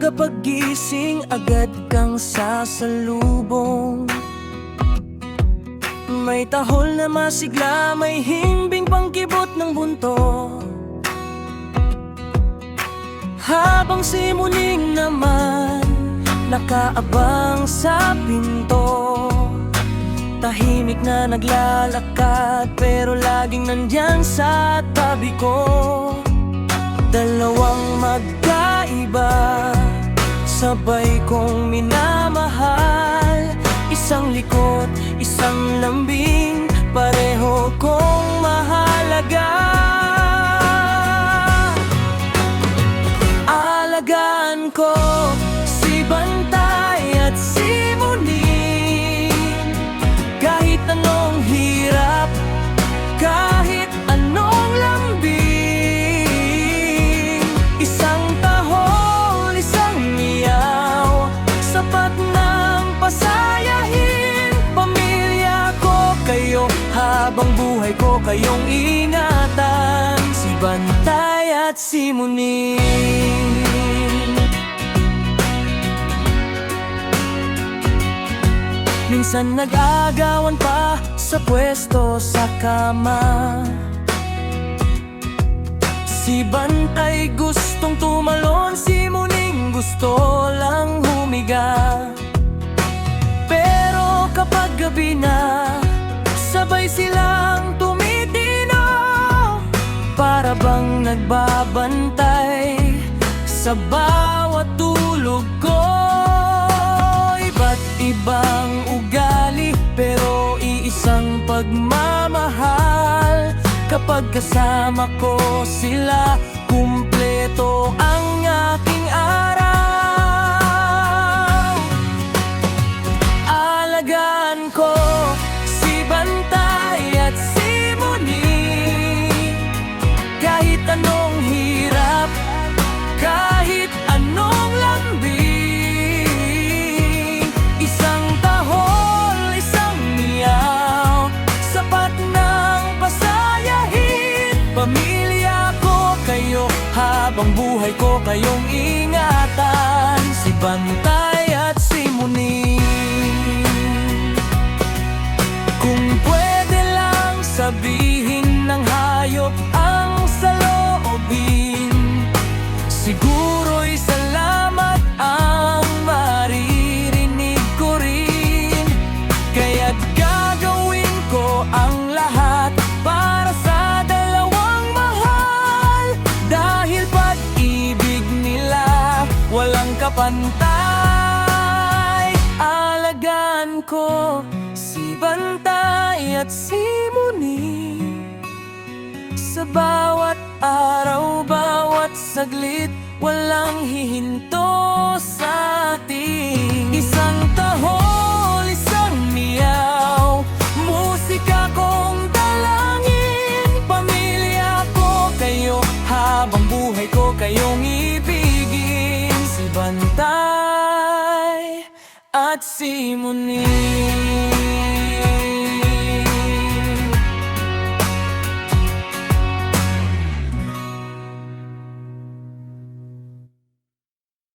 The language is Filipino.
Kapag gising agad kang sasalubong, may tahol na masigla, may himbing pangkibot ng bunto. Habang si Muning naman nakaabang sa pinto, tahimik na naglalakad pero laging nandyan sa tabi ko. Dalawang magkaiba, sabay kong minamahal. Isang likod, isang lambing, pareho kong mahalaga. Alagaan ko si Bantay at si Muning, kahit anong hirap, kahit anong lambing. Isang tahol, isang miyaw, sapat ng pasayahin. Pamilya ko kayo, habang buhay ko kayong ingatan. Si Bantay at si Muning. Minsan nag-agawan pa sa pwesto sa kama. Si Bantay gustong tumalon, si Muning gusto lang humiga. Pero kapag gabi na, sabay silang tumitinaw, para bang nagbabantay sa bawat tulog ko. Iba't ibang ugali pero iisang pagmamahal. Kapag kasama ko sila, kumpleto ang aking araw. Alagaan ko si Bantay at si Muning, kahit anong hirap, kahit anong lambing. Isang tahol, isang miyaw, sapat ng pasayahin. Pamilya ko kayo, habang buhay ko kayong ingatan. Si Bantay at si Muning. Kung pwede lang sabihin ng hayop ang saloobin, siguro'y salamat ang maririnig ko rin. Kaya't gagawin ko ang lahat para sa dalawang mahal, dahil pag-ibig nila walang kapantay. Alagaan ko si Bantay at si Muning, sa bawat araw, bawat saglit, walang hihinto sa atin. Isang tahol, isang miyaw, musika kong dalangin. Pamilya ko kayo, habang buhay ko kayong ibigin. Si Bantay at si Muning.